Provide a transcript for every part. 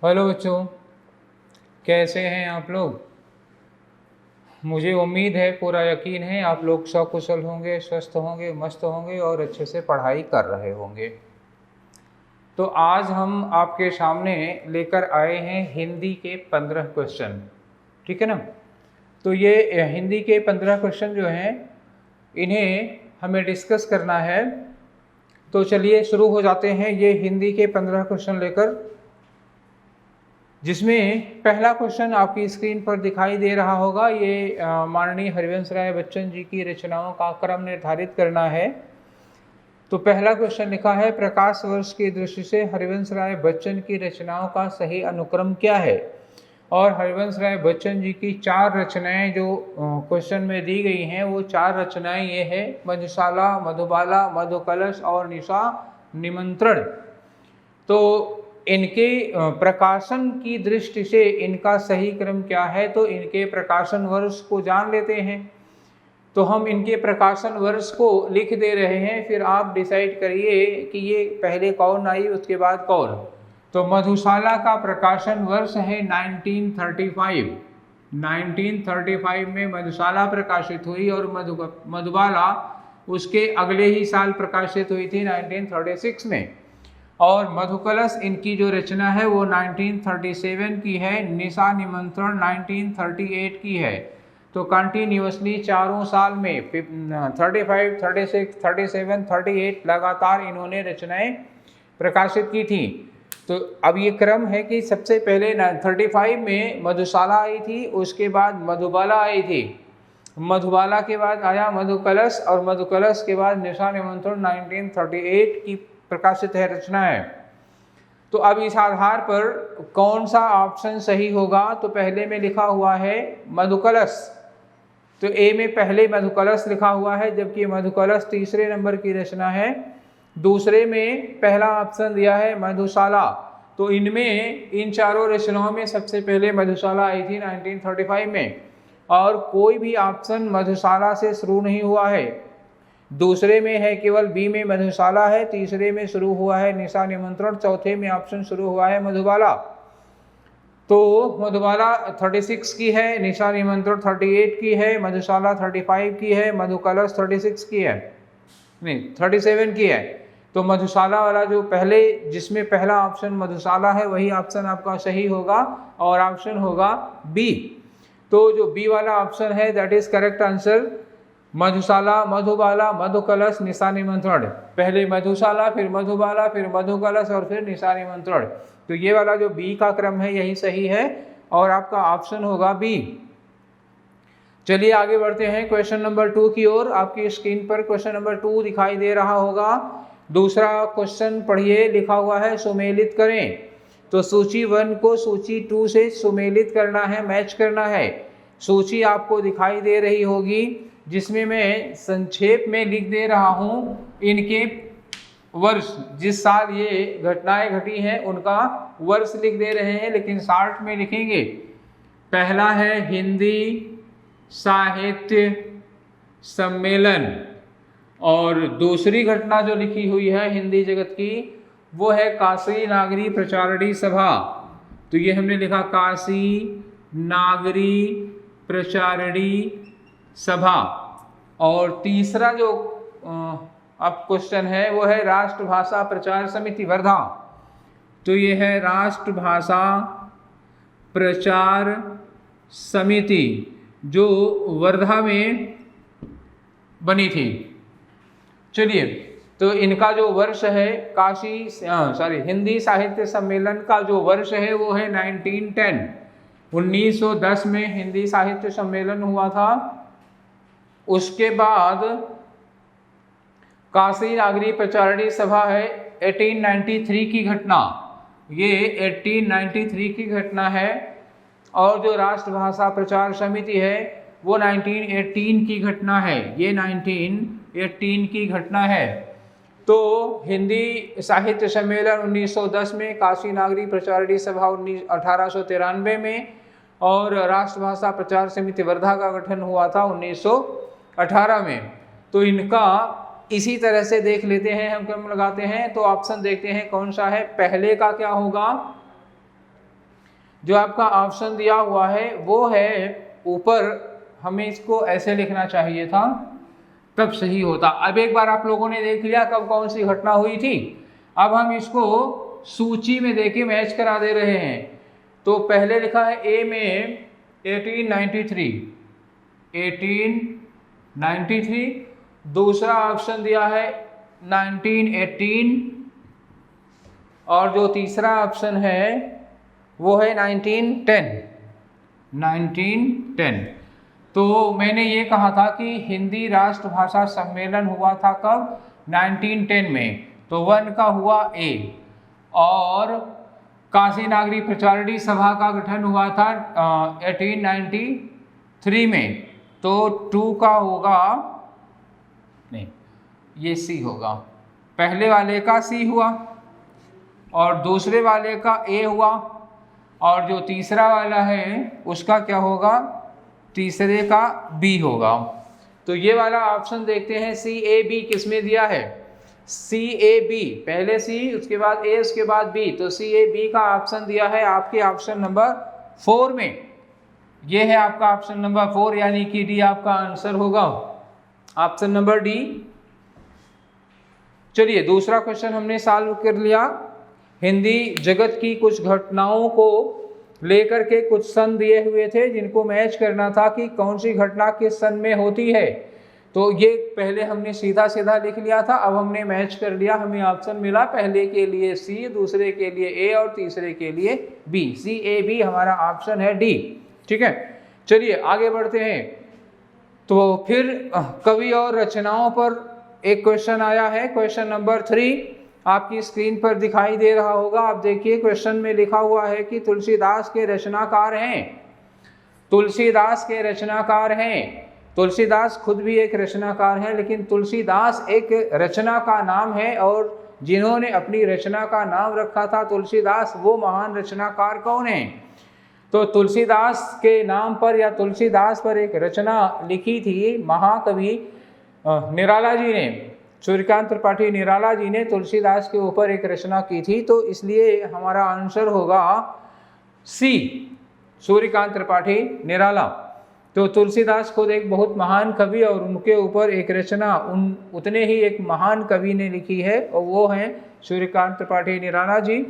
Hello बच्चों, कैसे हैं आप लोग। मुझे उम्मीद है, पूरा यकीन है आप लोग सकुशल होंगे, स्वस्थ होंगे, मस्त होंगे और अच्छे से पढ़ाई कर रहे होंगे। तो आज हम आपके सामने लेकर आए हैं हिंदी के 15 क्वेश्चन। ठीक है ना। तो ये हिंदी के 15 क्वेश्चन जो हैं इन्हें हमें डिस्कस करना है। तो चलिए शुरू हो जाते हैं ये हिंदी के 15 क्वेश्चन लेकर, जिसमें पहला क्वेश्चन आपकी स्क्रीन पर दिखाई दे रहा होगा। ये माननीय हरिवंश राय बच्चन जी की रचनाओं का क्रम निर्धारित करना है। तो पहला क्वेश्चन लिखा है, प्रकाश वर्ष की दृष्टि से हरिवंश राय बच्चन की रचनाओं का सही अनुक्रम क्या है। और हरिवंश राय बच्चन जी की 4 रचनाएं जो क्वेश्चन में दी गई हैं, वो 4 रचनाएं ये है, मधुशाला, मधुबाला, मधुकलश और निशा निमंत्रण। तो इनके प्रकाशन की दृष्टि से इनका सही क्रम क्या है, तो इनके प्रकाशन वर्ष को जान लेते हैं। तो हम इनके प्रकाशन वर्ष को लिख दे रहे हैं, फिर आप डिसाइड करिए कि ये पहले कौन आई उसके बाद कौन। तो मधुशाला का प्रकाशन वर्ष है 1935। 1935 में मधुशाला प्रकाशित हुई और मधुबाला उसके अगले ही साल प्रकाशित हुई थी 1936 में। और मधुकलश इनकी जो रचना है वो 1937 की है। निशा निमंत्रण 1938 की है। तो कंटिन्यूसली चारों साल में 35, 36, 37, 38 लगातार इन्होंने रचनाएं प्रकाशित की थी। तो अब ये क्रम है कि सबसे पहले 35 में मधुशाला आई थी, उसके बाद मधुबाला आई थी, मधुबाला के बाद आया मधुकलश और मधुकलश के बाद निशा निमंत्रण 1938 की प्रकाशित है रचना है। तो अब इस आधार पर कौन सा ऑप्शन सही होगा, तो पहले में लिखा हुआ है मधुकलश, तो ए में पहले मधुकलश लिखा हुआ है, जबकि मधुकलश तीसरे नंबर की रचना है। दूसरे में पहला ऑप्शन दिया है मधुशाला। तो इनमें इन चारों रचनाओं में सबसे पहले मधुशाला आई थी 1935 में, और कोई भी ऑप्शन मधुशाला से शुरू नहीं हुआ है। दूसरे में है केवल बी में मधुशाला है, तीसरे में शुरू हुआ है निशा निमंत्रण, चौथे में ऑप्शन शुरू हुआ है मधुबाला। तो मधुबाला 36 की है, निशा निमंत्रण 38 की है, मधुशाला 35 की है, मधुकलश 36 की है, नहीं 37 की है। तो मधुशाला वाला जो पहले, जिसमें पहला ऑप्शन मधुशाला है, वही ऑप्शन आपका सही होगा और ऑप्शन होगा बी। तो जो बी वाला ऑप्शन है दैट इज करेक्ट आंसर। मधुशाला, मधुबाला, मधुकलश, निशा निमंत्रण, पहले मधुशाला, फिर मधुबाला, फिर मधुकलश और फिर निशा निमंत्रण। तो ये वाला जो बी का क्रम है यही सही है और आपका ऑप्शन होगा बी। चलिए आगे बढ़ते हैं क्वेश्चन नंबर 2 की ओर। आपकी स्क्रीन पर क्वेश्चन नंबर 2 दिखाई दे रहा होगा। दूसरा क्वेश्चन पढ़िए, लिखा हुआ है सुमेलित करें। तो सूची 1 को सूची 2 से सुमेलित करना है, मैच करना है। सूची आपको दिखाई दे रही होगी, जिसमें मैं संक्षेप में लिख दे रहा हूं इनके वर्ष, जिस साल ये घटनाएं घटी हैं उनका वर्ष लिख दे रहे हैं, लेकिन शॉर्ट में लिखेंगे। पहला है हिंदी साहित्य सम्मेलन, और दूसरी घटना जो लिखी हुई है हिंदी जगत की वो है काशी नागरी प्रचारणी सभा। तो ये हमने लिखा काशी नागरी प्रचारणी सभा। और तीसरा जो अब क्वेश्चन है वो है राष्ट्रभाषा प्रचार समिति वर्धा। तो ये है राष्ट्रभाषा प्रचार समिति जो वर्धा में बनी थी। चलिए, तो इनका जो वर्ष है हिंदी साहित्य सम्मेलन का जो वर्ष है वो है 1910। 1910 में हिंदी साहित्य सम्मेलन हुआ था। उसके बाद काशी नागरी प्रचारणी सभा है 1893 की घटना, ये 1893 की घटना है। और जो राष्ट्रभाषा प्रचार समिति है वो 1918 की घटना है, ये 1918 की घटना है। तो हिंदी साहित्य सम्मेलन 1910 में, काशी नागरी प्रचारणी सभा 1893 में, और राष्ट्रभाषा प्रचार समिति वर्धा का गठन हुआ था 1918 में। तो इनका इसी तरह से देख लेते हैं, हम क्रम लगाते हैं। तो ऑप्शन देखते हैं कौन सा है। पहले का क्या होगा, जो आपका ऑप्शन दिया हुआ है वो है ऊपर, हमें इसको ऐसे लिखना चाहिए था तब सही होता। अब एक बार आप लोगों ने देख लिया कब कौन सी घटना हुई थी, अब हम इसको सूची में देके मैच करा दे रहे हैं। तो पहले लिखा है ए में 1893, दूसरा ऑप्शन दिया है 1918 और जो तीसरा ऑप्शन है वो है 1910। तो मैंने ये कहा था कि हिंदी राष्ट्रभाषा सम्मेलन हुआ था कब, 1910 में, तो 1 का हुआ ए। और काशी नागरी प्रचारणी सभा का गठन हुआ था 1893 में, तो 2 का होगा, नहीं ये सी होगा, पहले वाले का सी हुआ और दूसरे वाले का ए हुआ, और जो तीसरा वाला है उसका क्या होगा, तीसरे का बी होगा। तो ये वाला ऑप्शन देखते हैं, सी ए बी किस में दिया है, सी ए बी, पहले सी उसके बाद ए उसके बाद बी, तो सी ए बी का ऑप्शन दिया है आपके ऑप्शन नंबर 4 में। ये है आपका ऑप्शन नंबर 4, यानी कि डी आपका आंसर होगा, ऑप्शन नंबर डी। चलिए दूसरा क्वेश्चन हमने सॉल्व कर लिया। हिंदी जगत की कुछ घटनाओं को लेकर के कुछ सन दिए हुए थे जिनको मैच करना था कि कौन सी घटना किस सन में होती है। तो ये पहले हमने सीधा सीधा लिख लिया था, अब हमने मैच कर लिया, हमें ऑप्शन मिला, पहले के लिए सी, दूसरे के लिए ए और तीसरे के लिए बी। सी ए बी हमारा ऑप्शन है डी। ठीक है, चलिए आगे बढ़ते हैं। तो फिर कवि और रचनाओं पर एक क्वेश्चन आया है, क्वेश्चन नंबर 3 आपकी स्क्रीन पर दिखाई दे रहा होगा। आप देखिए क्वेश्चन में लिखा हुआ है कि तुलसीदास के रचनाकार हैं, तुलसीदास के रचनाकार हैं। तुलसीदास खुद भी एक रचनाकार है, लेकिन तुलसीदास एक रचना का नाम है, और जिन्होंने अपनी रचना का नाम रखा था तुलसीदास, वो महान रचनाकार कौन है। तो तुलसीदास के नाम पर या तुलसीदास पर एक रचना लिखी थी महाकवि निराला जी ने, सूर्यकांत त्रिपाठी निराला जी ने तुलसीदास के ऊपर एक रचना की थी। तो इसलिए हमारा आंसर होगा सी, सूर्यकांत त्रिपाठी निराला। तो तुलसीदास खुद एक बहुत महान कवि और उनके ऊपर एक रचना उतने ही एक महान कवि ने लिखी है, और वो हैं सूर्यकांत त्रिपाठी निराला जी।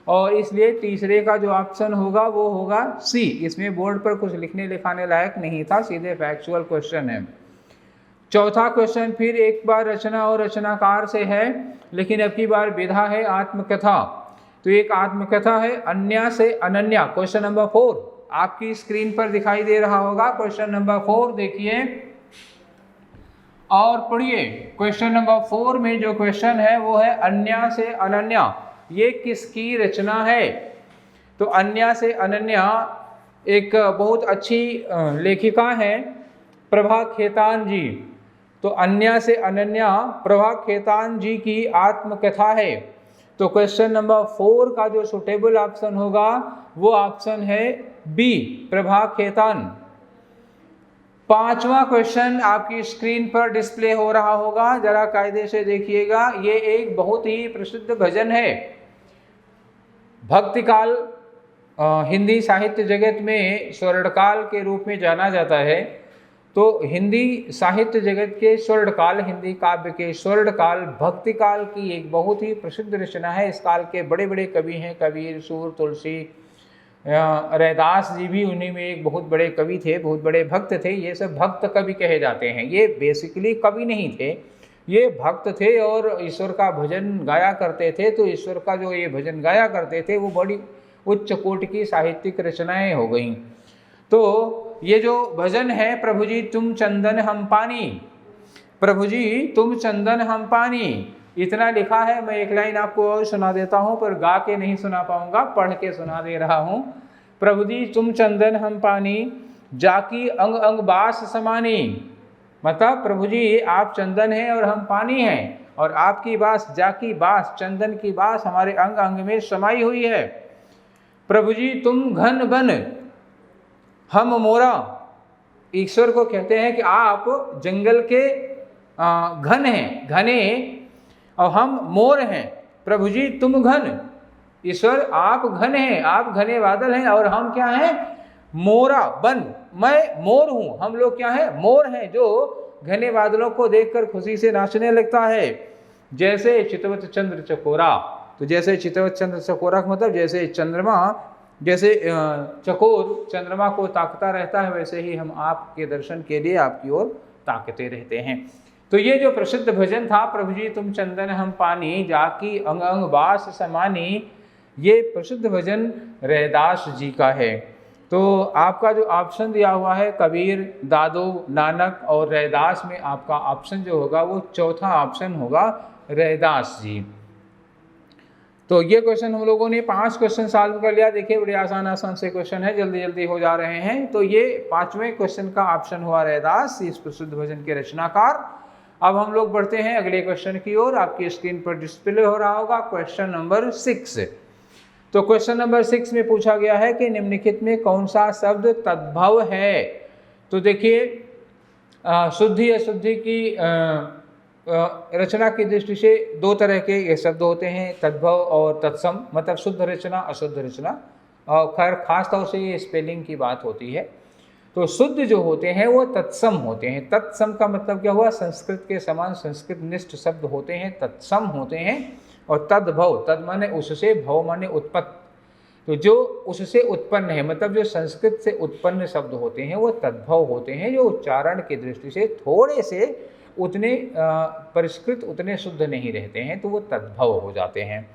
और इसलिए तीसरे का जो ऑप्शन होगा वो होगा सी। इसमें बोर्ड पर कुछ लिखने लिखाने लायक नहीं था, सीधे फैक्चुअल क्वेश्चन है। चौथा क्वेश्चन फिर एक बार रचना और रचनाकार से है, लेकिन अब की बार विधा है आत्मकथा। तो एक आत्मकथा है अन्या से अनन्या, क्वेश्चन नंबर 4 आपकी स्क्रीन पर दिखाई दे रहा होगा। क्वेश्चन नंबर 4 देखिए और पढ़िए। क्वेश्चन नंबर 4 में जो क्वेश्चन है वो है अन्या से अनन्या, ये किसकी रचना है। तो अन्या से अनन्या एक बहुत अच्छी लेखिका है प्रभा खेतान जी। तो अन्या से अनन्या प्रभा खेतान जी की आत्मकथा है। तो क्वेश्चन नंबर 4 का जो सुटेबल ऑप्शन होगा वो ऑप्शन है बी, प्रभा खेतान। पांचवा क्वेश्चन आपकी स्क्रीन पर डिस्प्ले हो रहा होगा, जरा कायदे से देखिएगा। ये एक बहुत ही प्रसिद्ध भजन है। भक्तिकाल हिंदी साहित्य जगत में स्वर्णकाल के रूप में जाना जाता है। तो हिंदी साहित्य जगत के स्वर्णकाल, हिंदी काव्य के स्वर्णकाल, भक्तिकाल की एक बहुत ही प्रसिद्ध रचना है। इस काल के बड़े बड़े कवि हैं, कबीर, सूर, तुलसी, रैदास जी भी उन्हीं में एक बहुत बड़े कवि थे, बहुत बड़े भक्त थे। ये सब भक्त कवि कहे जाते हैं। ये बेसिकली कवि नहीं थे, ये भक्त थे और ईश्वर का भजन गाया करते थे। तो ईश्वर का जो ये भजन गाया करते थे वो बड़ी उच्च कोटि की साहित्यिक रचनाएं हो गईं। तो ये जो भजन है, प्रभु जी तुम चंदन हम पानी, प्रभु जी तुम चंदन हम पानी, इतना लिखा है। मैं एक लाइन आपको और सुना देता हूँ, पर गा के नहीं सुना पाऊंगा, पढ़ के सुना दे रहा हूँ। प्रभु जी तुम चंदन हम पानी, जाकी अंग अंग बास समानी। मतलब प्रभु जी आप चंदन हैं और हम पानी हैं, और आपकी बास, जाकी बास, चंदन की बास हमारे अंग अंग में समाई हुई है। प्रभु जी तुम घन बन हम मोरा, ईश्वर को कहते हैं कि आप जंगल के घन हैं, घने, और हम मोर हैं। प्रभु जी तुम घन, ईश्वर आप घन हैं, आप घने बादल हैं और हम क्या हैं, मोरा बन, मैं मोर हूं। हम लोग क्या हैं, मोर हैं जो घने बादलों को देखकर खुशी से नाचने लगता है। जैसे चितवत चंद्र चकोरा, तो जैसे चितवत चंद्र चकोरा का मतलब जैसे चंद्रमा, जैसे चकोर चंद्रमा को ताकता रहता है, वैसे ही हम आपके दर्शन के लिए आपकी ओर ताकते रहते हैं। तो ये जो प्रसिद्ध भजन था, प्रभु जी तुम चंदन हम पानी, जाकी अंग अंग बास समानी, ये प्रसिद्ध भजन रैदास जी का है। तो आपका जो ऑप्शन दिया हुआ है कबीर, दादू, नानक और रैदास में आपका ऑप्शन जो होगा वो चौथा ऑप्शन होगा, रैदास जी। तो ये क्वेश्चन हम लोगों ने 5 क्वेश्चन सॉल्व कर लिया। देखिए बड़े आसान आसान से क्वेश्चन है, जल्दी जल्दी हो जा रहे हैं। तो ये 5वें क्वेश्चन का ऑप्शन हुआ रैदास, इस प्रसिद्ध भजन के रचनाकार। अब हम लोग बढ़ते हैं अगले क्वेश्चन की ओर। आपकी स्क्रीन पर डिस्प्ले हो रहा होगा क्वेश्चन नंबर 6। तो क्वेश्चन नंबर 6 में पूछा गया है कि निम्नलिखित में कौन सा शब्द तद्भव है। तो देखिए शुद्धि अशुद्धि की रचना की दृष्टि से 2 तरह के ये शब्द होते हैं, तद्भव और तत्सम, मतलब शुद्ध रचना अशुद्ध रचना। और खैर खास तौर से ये स्पेलिंग की बात होती है। तो शुद्ध जो होते हैं वो तत्सम होते हैं। तत्सम का मतलब क्या हुआ, संस्कृत के समान संस्कृत निष्ठ शब्द होते हैं, तत्सम होते हैं। और तद्भव, तद माने उससे, भव माने उत्पत्ति, तो जो उससे उत्पन्न है, मतलब जो संस्कृत से उत्पन्न शब्द होते हैं वो तद्भव होते हैं, जो उच्चारण की दृष्टि से थोड़े से उतने परिष्कृत, उतने शुद्ध नहीं रहते हैं, तो वो तद्भव हो जाते हैं।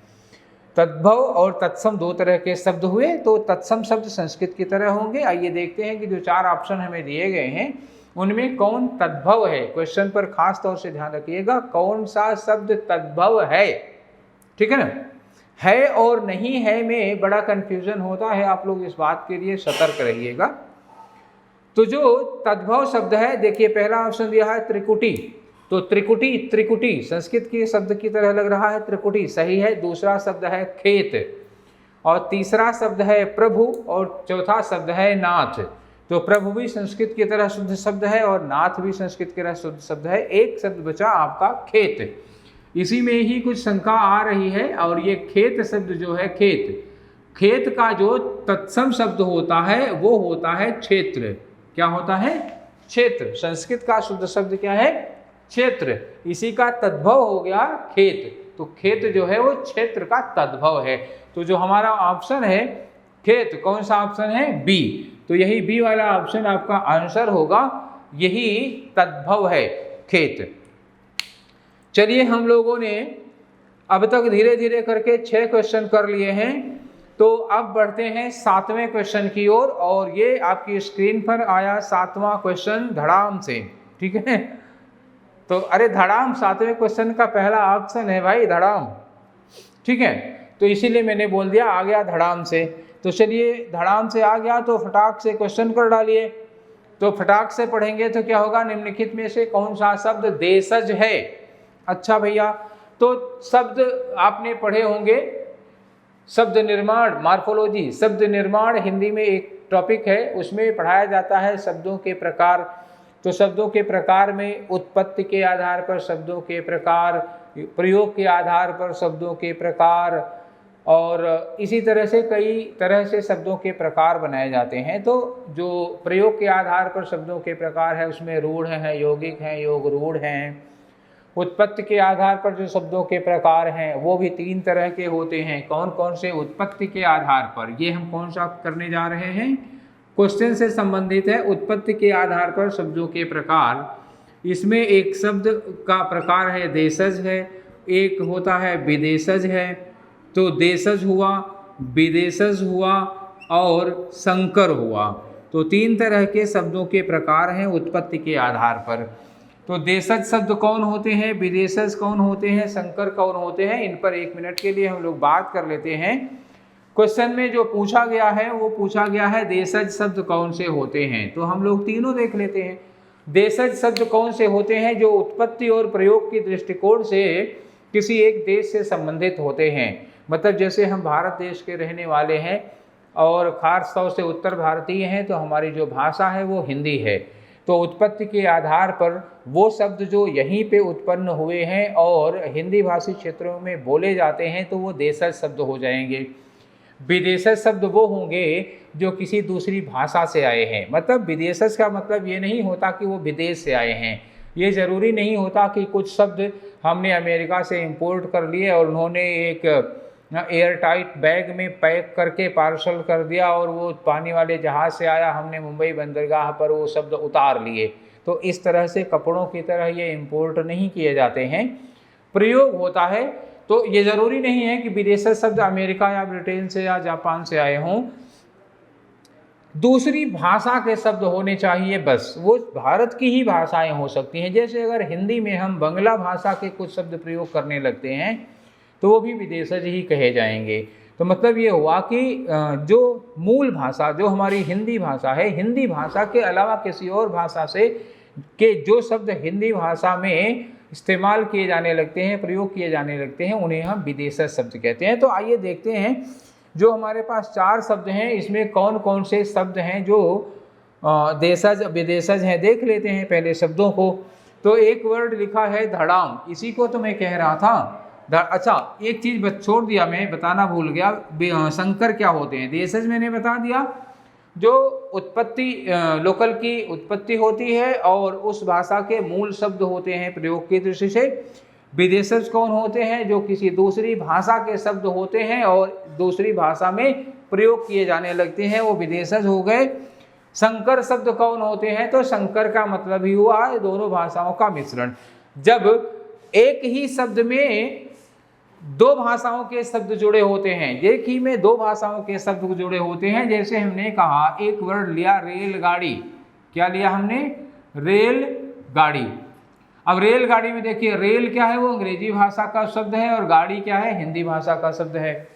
तद्भव और तत्सम 2 तरह के शब्द हुए। तो तत्सम शब्द संस्कृत की तरह होंगे। आइए देखते हैं कि जो 4 ऑप्शन हमें दिए गए हैं उनमें कौन तद्भव है। क्वेश्चन पर खास तौर से ध्यान रखिएगा, कौन सा शब्द तद्भव है, ठीक है ना। है और नहीं है में बड़ा कंफ्यूजन होता है, आप लोग इस बात के लिए सतर्क रहिएगा। तो जो तद्भव शब्द है, देखिए पहला ऑप्शन दिया है त्रिकुटी। तो त्रिकुटी, त्रिकुटी संस्कृत के शब्द की तरह लग रहा है, त्रिकुटी सही है। दूसरा शब्द है खेत, और तीसरा शब्द है प्रभु, और चौथा शब्द है नाथ। तो प्रभु भी संस्कृत की तरह शुद्ध शब्द है और नाथ भी संस्कृत की तरह शुद्ध शब्द है। एक शब्द बचा आपका खेत। इसी में ही कुछ शंका आ रही है, और ये खेत शब्द जो है, खेत का जो तत्सम शब्द होता है वो होता है क्षेत्र। क्या होता है, क्षेत्र। संस्कृत का शुद्ध शब्द क्या है, क्षेत्र। इसी का तद्भव हो गया खेत। तो खेत जो है वो क्षेत्र का तद्भव है। तो जो हमारा ऑप्शन है खेत, कौन सा ऑप्शन है, बी। तो यही बी वाला ऑप्शन आपका आंसर होगा, यही तद्भव है, खेत। चलिए हम लोगों ने अब तक धीरे धीरे करके 6 क्वेश्चन कर लिए हैं। तो अब बढ़ते हैं 7वें क्वेश्चन की ओर, और ये आपकी स्क्रीन पर आया 7वां क्वेश्चन धड़ाम से, ठीक है। तो अरे धड़ाम 7वें क्वेश्चन का पहला ऑप्शन है भाई, धड़ाम, ठीक है। तो इसीलिए मैंने बोल दिया आ गया धड़ाम से। तो चलिए धड़ाम से आ गया तो फटाक से क्वेश्चन कर डालिए। तो फटाक से पढ़ेंगे तो क्या होगा, निम्नलिखित में से कौन सा शब्द देशज है। अच्छा भैया, तो शब्द आपने पढ़े होंगे, शब्द निर्माण, मार्फोलॉजी, शब्द निर्माण हिंदी में एक टॉपिक है, उसमें पढ़ाया जाता है शब्दों के प्रकार। तो शब्दों के प्रकार में उत्पत्ति के आधार पर शब्दों के प्रकार, प्रयोग के आधार पर शब्दों के प्रकार, और इसी तरह से कई तरह से शब्दों के प्रकार बनाए जाते हैं। तो जो प्रयोग के आधार पर शब्दों के प्रकार है उसमें रूढ़ हैं, यौगिक हैं, योग रूढ़ हैं। उत्पत्ति के आधार पर जो शब्दों के प्रकार हैं वो भी 3 तरह के होते हैं। कौन कौन से, उत्पत्ति के आधार पर, ये हम कौन सा करने जा रहे हैं, क्वेश्चन से संबंधित है। उत्पत्ति के आधार पर शब्दों के प्रकार, इसमें एक शब्द का प्रकार है देशज है, एक होता है विदेशज है। तो देशज हुआ, विदेशज हुआ और संकर हुआ। तो 3 तरह के शब्दों के प्रकार हैं उत्पत्ति के आधार पर। तो देशज शब्द कौन होते हैं, विदेशज कौन होते हैं, संकर कौन होते हैं, इन पर 1 मिनट के लिए हम लोग बात कर लेते हैं। क्वेश्चन में जो पूछा गया है वो पूछा गया है देशज शब्द कौन से होते हैं। तो हम लोग तीनों देख लेते हैं। देशज शब्द कौन से होते हैं, जो उत्पत्ति और प्रयोग की दृष्टिकोण से किसी एक देश से संबंधित होते हैं। मतलब जैसे हम भारत देश के रहने वाले हैं और खास तौर से उत्तर भारतीय हैं, तो हमारी जो भाषा है वो हिंदी है। तो उत्पत्ति के आधार पर वो शब्द जो यहीं पे उत्पन्न हुए हैं और हिंदी भाषी क्षेत्रों में बोले जाते हैं तो वो देशज शब्द हो जाएंगे। विदेशज शब्द वो होंगे जो किसी दूसरी भाषा से आए हैं। मतलब विदेशज का मतलब ये नहीं होता कि वो विदेश से आए हैं, ये ज़रूरी नहीं होता कि कुछ शब्द हमने अमेरिका से इंपोर्ट कर लिए और उन्होंने एक एयर टाइट बैग में पैक करके पार्सल कर दिया और वो पानी वाले जहाज़ से आया, हमने मुंबई बंदरगाह पर वो शब्द उतार लिए। तो इस तरह से कपड़ों की तरह ये इंपोर्ट नहीं किए जाते हैं, प्रयोग होता है। तो ये ज़रूरी नहीं है कि विदेशी शब्द अमेरिका या ब्रिटेन से या जापान से आए हों, दूसरी भाषा के शब्द होने चाहिए, बस वो भारत की ही भाषाएं हो सकती हैं। जैसे अगर हिंदी में हम बंगला भाषा के कुछ शब्द प्रयोग करने लगते हैं तो वो भी विदेशज ही कहे जाएंगे। तो मतलब ये हुआ कि जो मूल भाषा जो हमारी हिंदी भाषा है, हिंदी भाषा के अलावा किसी और भाषा से के जो शब्द हिंदी भाषा में इस्तेमाल किए जाने लगते हैं, प्रयोग किए जाने लगते हैं, उन्हें हम विदेशज शब्द कहते हैं। तो आइए देखते हैं जो हमारे पास 4 शब्द हैं इसमें कौन कौन से शब्द हैं जो देशज विदेशज हैं। देख लेते हैं पहले शब्दों को। तो एक वर्ड लिखा है धड़ाम, इसी को तो मैं कह रहा था। अच्छा, एक चीज़ छोड़ दिया, मैं बताना भूल गया, संकर क्या होते हैं। देशज मैंने बता दिया, जो उत्पत्ति लोकल की उत्पत्ति होती है और उस भाषा के मूल शब्द होते हैं प्रयोग की दृष्टि से। विदेशज कौन होते हैं, जो किसी दूसरी भाषा के शब्द होते हैं और दूसरी भाषा में प्रयोग किए जाने लगते हैं, वो विदेशज हो गए। संकर शब्द कौन होते हैं, तो संकर का मतलब ही हुआ है दोनों भाषाओं का मिश्रण। जब एक ही शब्द में 2 भाषाओं के शब्द जुड़े होते हैं, एक ही में 2 भाषाओं के शब्द जुड़े होते हैं। जैसे हमने कहा एक वर्ड लिया रेलगाड़ी, क्या लिया हमने, रेलगाड़ी। अब रेलगाड़ी में देखिए रेल क्या है, वो अंग्रेजी भाषा का शब्द है और गाड़ी क्या है, हिंदी भाषा का शब्द है।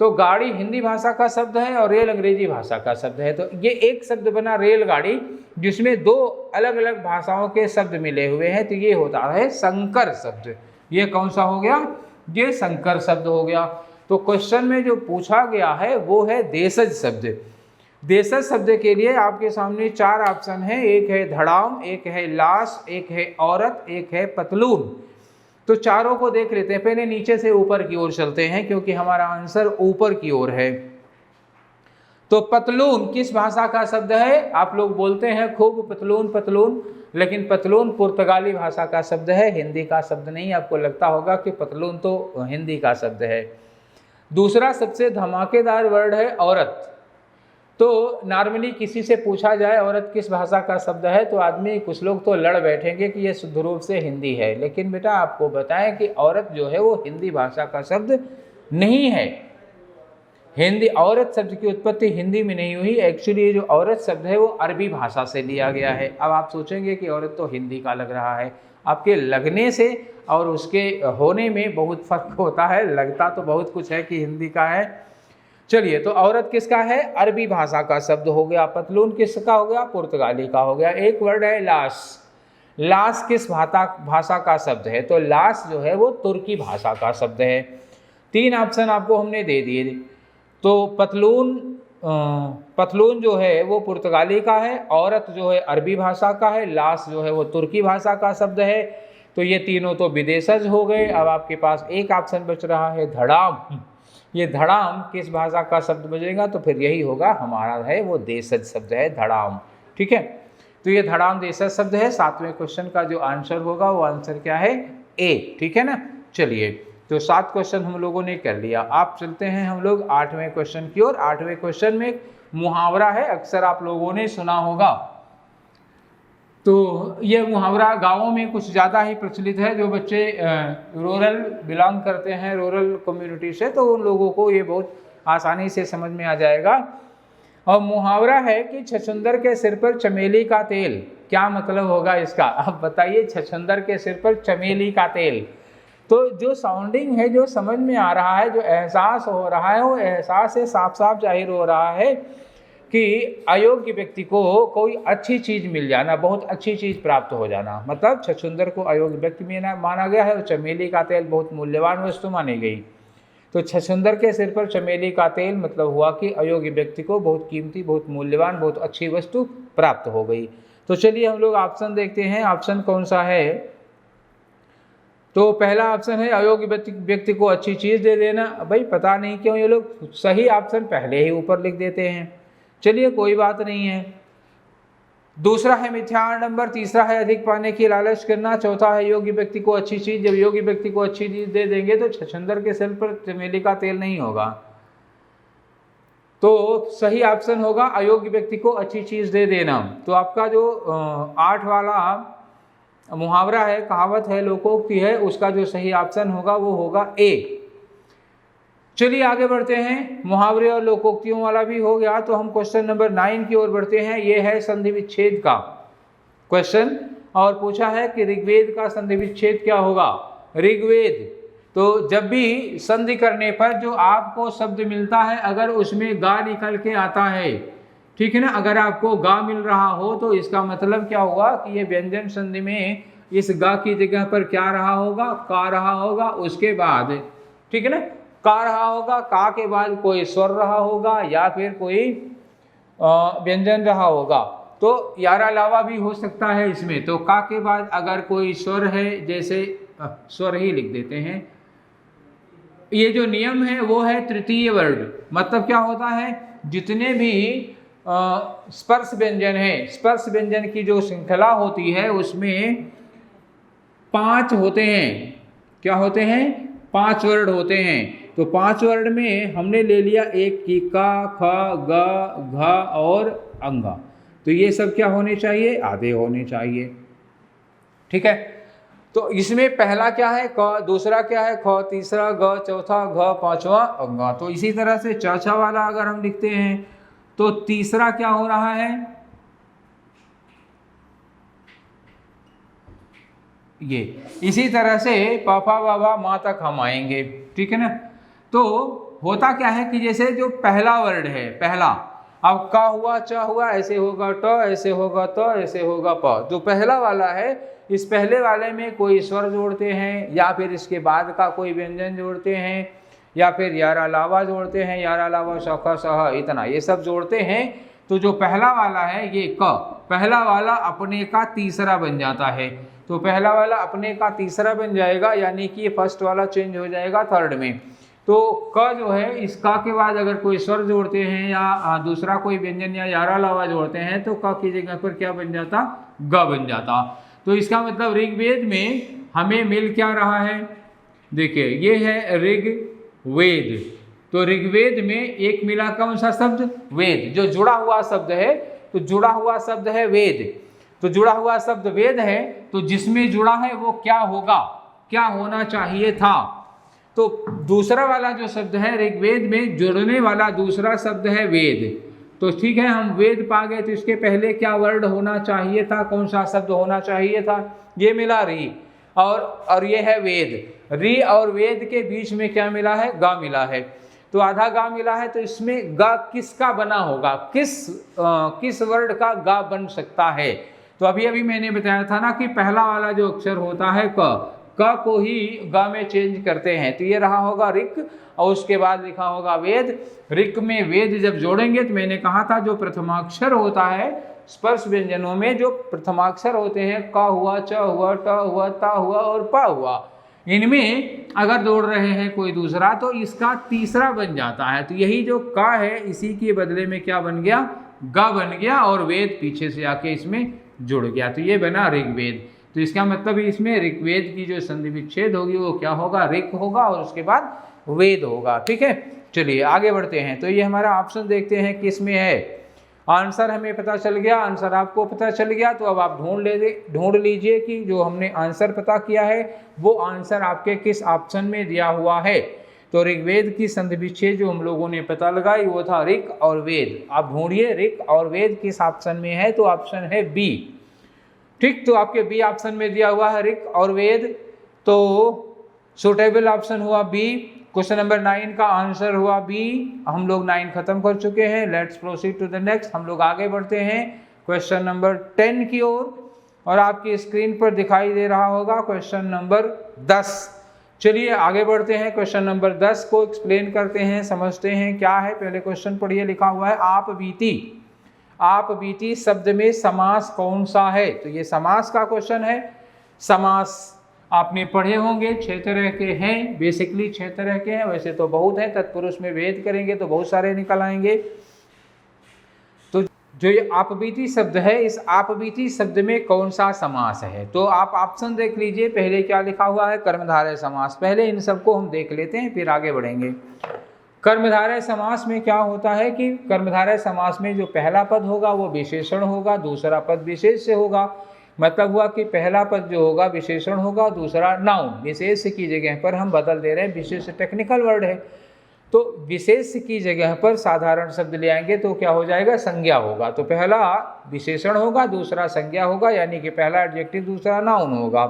तो गाड़ी हिंदी भाषा का शब्द है और रेल अंग्रेजी भाषा का शब्द है। तो ये एक शब्द बना रेलगाड़ी जिसमें 2 अलग अलग भाषाओं के शब्द मिले हुए हैं, तो ये होता है संकर शब्द। ये कौन सा हो गया, ये संकर शब्द हो गया। तो क्वेश्चन में जो पूछा गया है वो है देशज शब्द। देशज शब्द के लिए आपके सामने 4 ऑप्शन हैं, एक है धड़ाम, एक है लाश, एक है औरत, एक है पतलून। तो चारों को देख लेते हैं। पहले नीचे से ऊपर की ओर चलते हैं क्योंकि हमारा आंसर ऊपर की ओर है। तो पतलून किस भाषा का शब्द है, आप लोग बोलते हैं खूब पतलून पतलून, लेकिन पतलून पुर्तगाली भाषा का शब्द है, हिंदी का शब्द नहीं। आपको लगता होगा कि पतलून तो हिंदी का शब्द है। दूसरा सबसे धमाकेदार वर्ड है औरत। तो नॉर्मली किसी से पूछा जाए औरत किस भाषा का शब्द है तो आदमी कुछ लोग तो लड़ बैठेंगे कि ये शुद्ध रूप से हिंदी है, लेकिन बेटा आपको बताएं कि औरत जो है वो हिंदी भाषा का शब्द नहीं है। हिंदी औरत शब्द की उत्पत्ति हिंदी में नहीं हुई। एक्चुअली जो औरत शब्द है वो अरबी भाषा से लिया गया है। अब आप सोचेंगे कि औरत तो हिंदी का लग रहा है, आपके लगने से और उसके होने में बहुत फर्क होता है। लगता तो बहुत कुछ है कि हिंदी का है। चलिए, तो औरत किसका है, अरबी भाषा का शब्द हो गया। पतलून किसका हो गया, पुर्तगाली का हो गया। एक वर्ड है लाश। लाश किस भाषा का शब्द है, तो लाश जो है वो तुर्की भाषा का शब्द है। 3 ऑप्शन आपको हमने दे दिए। तो पतलून जो है वो पुर्तगाली का है, औरत जो है अरबी भाषा का है, लाश जो है वो तुर्की भाषा का शब्द है। तो ये तीनों तो विदेशज हो गए। अब आपके पास एक ऑप्शन बच रहा है धड़ाम। ये धड़ाम किस भाषा का शब्द बचेगा, तो फिर यही होगा हमारा है वो देशज शब्द है धड़ाम। ठीक है, तो ये धड़ाम देशज शब्द है। 7वें क्वेश्चन का जो आंसर होगा वो आंसर क्या है, ए। ठीक है ना। चलिए, तो 7 क्वेश्चन हम लोगों ने कर लिया। आप चलते हैं हम लोग 8वें क्वेश्चन की ओर। 8वें क्वेश्चन में मुहावरा है, अक्सर आप लोगों ने सुना होगा। तो ये मुहावरा गाँवों में कुछ ज़्यादा ही प्रचलित है। जो बच्चे रूरल बिलोंग करते हैं, रूरल कम्युनिटी से, तो उन लोगों को ये बहुत आसानी से समझ में आ जाएगा। और मुहावरा है कि छछूंदर के सिर पर चमेली का तेल। क्या मतलब होगा इसका, आप बताइए। छछूंदर के सिर पर चमेली का तेल, तो जो साउंडिंग है, जो समझ में आ रहा है, जो एहसास हो रहा है, वो एहसास से साफ साफ जाहिर हो रहा है कि अयोग्य व्यक्ति को कोई अच्छी चीज़ मिल जाना, बहुत अच्छी चीज़ प्राप्त हो जाना। मतलब छछूंदर को अयोग्य व्यक्ति में माना गया है और चमेली का तेल बहुत मूल्यवान वस्तु मानी गई। तो छछूंदर के सिर पर चमेली का तेल मतलब हुआ कि अयोग्य व्यक्ति को बहुत कीमती, बहुत मूल्यवान, बहुत अच्छी वस्तु प्राप्त हो गई। तो चलिए हम लोग ऑप्शन देखते हैं, ऑप्शन कौन सा है। तो पहला ऑप्शन है अयोग्य व्यक्ति को अच्छी चीज़ दे देना। भाई पता नहीं क्यों ये लोग सही ऑप्शन पहले ही ऊपर लिख देते हैं, चलिए कोई बात नहीं है। दूसरा है मिथ्या आडंबर, तीसरा है अधिक पाने की लालच करना, चौथा है योग्य व्यक्ति को अच्छी चीज़। जब योग्य व्यक्ति को अच्छी चीज़ दे देंगे तो छछंदर के सिर पर चमेली का तेल नहीं होगा। तो सही ऑप्शन होगा अयोग्य व्यक्ति को अच्छी चीज़ दे देना। तो आपका जो 8 वाला मुहावरा है, कहावत है, लोकोक्ति है, उसका जो सही ऑप्शन होगा वो होगा ए। चलिए आगे बढ़ते हैं, मुहावरे और लोकोक्तियों वाला भी हो गया। तो हम क्वेश्चन नंबर 9 की ओर बढ़ते हैं। ये है संधि विच्छेद का क्वेश्चन, और पूछा है कि ऋग्वेद का संधि विच्छेद क्या होगा। ऋग्वेद, तो जब भी संधि करने पर जो आपको शब्द मिलता है, अगर उसमें गा निकल के आता है, ठीक है ना, अगर आपको गा मिल रहा हो तो इसका मतलब क्या होगा कि ये व्यंजन संधि में इस गा की जगह पर क्या रहा होगा, का रहा होगा। उसके बाद ठीक है ना, का रहा होगा, का के बाद कोई स्वर रहा होगा या फिर कोई व्यंजन रहा होगा। तो यारा लावा भी हो सकता है इसमें। तो का के बाद अगर कोई स्वर है, जैसे स्वर ही लिख देते हैं। ये जो नियम है वो है तृतीय वर्ग, मतलब क्या होता है, जितने भी स्पर्श व्यंजन है, स्पर्श व्यंजन की जो श्रृंखला होती है उसमें 5 होते हैं। क्या होते हैं? 5 वर्ड होते हैं। तो 5 वर्ड में हमने ले लिया एक की का, ख, ग, घ और अंगा। तो ये सब क्या होने चाहिए? आधे होने चाहिए। ठीक है, तो इसमें पहला क्या है? क, दूसरा क्या है? ख, तीसरा ग, चौथा घ, पांचवा अंगा। तो इसी तरह से चौथा वाला अगर हम लिखते हैं तो तीसरा क्या हो रहा है? ये इसी तरह से पापा बाबा माँ तक हम आएंगे। ठीक है ना। तो होता क्या है कि जैसे जो पहला वर्ड है, पहला, अब का हुआ, च हुआ, ऐसे होगा ट, ऐसे होगा त, ऐसे होगा प। जो पहला वाला है, इस पहले वाले में कोई स्वर जोड़ते हैं या फिर इसके बाद का कोई व्यंजन जोड़ते हैं या फिर यारा लावा जोड़ते हैं, यारा लावा सखा सह, इतना ये सब जोड़ते हैं। तो जो पहला वाला है ये क, पहला वाला अपने का तीसरा बन जाता है। तो पहला वाला अपने का तीसरा बन जाएगा, यानी कि ये फर्स्ट वाला चेंज हो जाएगा थर्ड में। तो क जो है, इस का के बाद अगर कोई स्वर जोड़ते हैं या दूसरा कोई व्यंजन या यारा लावा जोड़ते हैं तो क की जगह पर क्या बन जाता? ग बन जाता। तो इसका मतलब ऋग्वेद में हमें मिल क्या रहा है? देखिए ये है ऋग्वेद। तो ऋग्वेद में एक मिला कौन सा शब्द? वेद। जो जुड़ा हुआ शब्द है, तो जुड़ा हुआ शब्द है वेद। तो जुड़ा हुआ शब्द वेद है, तो जिसमें जुड़ा है वो क्या होगा, क्या होना चाहिए था? तो दूसरा वाला जो शब्द है ऋग्वेद में जुड़ने वाला दूसरा शब्द है वेद। तो ठीक है, हम वेद पा गए, तो इसके पहले क्या वर्ड होना चाहिए था, कौन सा शब्द होना चाहिए था? ये मिला री, और ये है वेद। री और वेद के बीच में क्या मिला है? गा मिला है। तो आधा गा मिला है, तो इसमें गा किसका बना होगा? किस वर्ड का गा बन सकता है? तो अभी अभी मैंने बताया था ना कि पहला वाला जो अक्षर होता है क को ही गा में चेंज करते हैं। तो ये रहा होगा ऋक, और उसके बाद लिखा होगा वेद। ऋक में वेद जब जोड़ेंगे, तो मैंने कहा था जो प्रथमाक्षर होता है स्पर्श व्यंजनों में, जो प्रथमाक्षर होते हैं, क हुआ, च हुआ, ट हुआ, ता हुआ और पा हुआ, इनमें अगर जोड़ रहे हैं कोई दूसरा तो इसका तीसरा बन जाता है। तो यही जो का है, इसी के बदले में क्या बन गया? गा बन गया, और वेद पीछे से आके इसमें जुड़ गया। तो ये बना ऋग्वेद। तो इसका मतलब इसमें ऋग्वेद की जो संधि विच्छेद होगी वो क्या होगा? ऋक होगा, और उसके बाद वेद होगा। ठीक है, चलिए आगे बढ़ते हैं। तो ये हमारा ऑप्शन देखते हैं किस में है। आंसर हमें पता चल गया, आंसर आपको पता चल गया। तो अब आप ढूंढ लीजिए कि जो हमने आंसर पता किया है वो आंसर आपके किस ऑप्शन में दिया हुआ है। तो ऋग्वेद की संधि विच्छेद जो हम लोगों ने पता लगाई वो था ऋक और वेद। आप ढूंढिए ऋक और वेद किस ऑप्शन में है, तो ऑप्शन है बी। ठीक, तो आपके बी ऑप्शन में दिया हुआ है ऋक और वेद, तो सुटेबल ऑप्शन हुआ बी। क्वेश्चन नंबर 9 का आंसर हुआ बी। हम लोग 9 खत्म कर चुके हैं। Let's proceed to the next. हम लोग आगे बढ़ते हैं क्वेश्चन नंबर 10 की ओर, और आपकी स्क्रीन पर दिखाई दे रहा होगा क्वेश्चन नंबर 10। चलिए आगे बढ़ते हैं। क्वेश्चन नंबर 10 को एक्सप्लेन करते हैं, समझते हैं क्या है। पहले क्वेश्चन पढ़िए, लिखा हुआ है आप बीती। आप बीती शब्द में समास कौन सा है? तो ये समास का क्वेश्चन है। समास आपने पढ़े होंगे, 6 तरह के हैं, बेसिकली 6 तरह के हैं, वैसे तो बहुत हैं, तत्पुरुष में भेद करेंगे तो बहुत सारे निकल आएंगे। तो जो ये आपबीती शब्द है, इस आपबीती शब्द में कौन सा समास है? तो आप ऑप्शन देख लीजिए, पहले क्या लिखा हुआ है, कर्मधारय समास। पहले इन सबको हम देख लेते हैं, फिर आगे बढ़ेंगे। कर्मधारय समास में क्या होता है कि कर्मधारय समास में जो पहला पद होगा वो विशेषण होगा, दूसरा पद विशेष से होगा। मतलब हुआ कि पहला पद जो होगा विशेषण होगा, दूसरा नाउन। विशेष की जगह पर हम बदल दे रहे हैं, विशेष टेक्निकल वर्ड है, तो विशेष की जगह पर साधारण शब्द ले आएंगे तो क्या हो जाएगा, संज्ञा होगा। तो पहला विशेषण होगा, दूसरा संज्ञा होगा, यानी कि पहला एडजेक्टिव दूसरा नाउन होगा।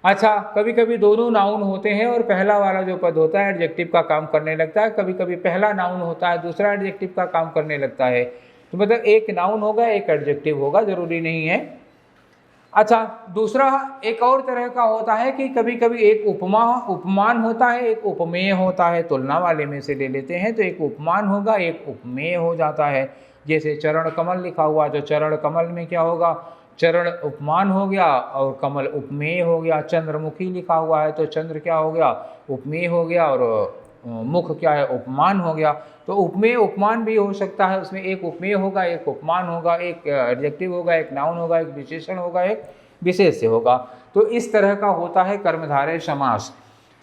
अच्छा, कभी कभी दोनों नाउन होते हैं और पहला वाला जो पद होता है एडजेक्टिव का काम करने लगता है, कभी कभी पहला नाउन होता है दूसरा एडजेक्टिव का काम करने लगता है। तो मतलब एक नाउन होगा एक एडजेक्टिव होगा, जरूरी नहीं है। अच्छा, दूसरा एक और तरह का होता है कि कभी कभी एक उपमान होता है, एक उपमेय होता है। तुलना वाले में से ले लेते हैं तो एक उपमान होगा, एक उपमेय हो जाता है। जैसे चरण कमल लिखा हुआ, जो चरण कमल में क्या होगा, चरण उपमान हो गया और कमल उपमेय हो गया। चंद्रमुखी लिखा हुआ है तो चंद्र क्या हो गया, उपमेय हो गया, और मुख क्या है, उपमान हो गया। तो उपमेय उपमान भी हो सकता है, उसमें एक उपमेय होगा, एक उपमान होगा, एक एडजेक्टिव होगा, एक नाउन होगा, एक विशेषण होगा, एक विशेष्य होगा। तो इस तरह का होता है कर्मधारय समास।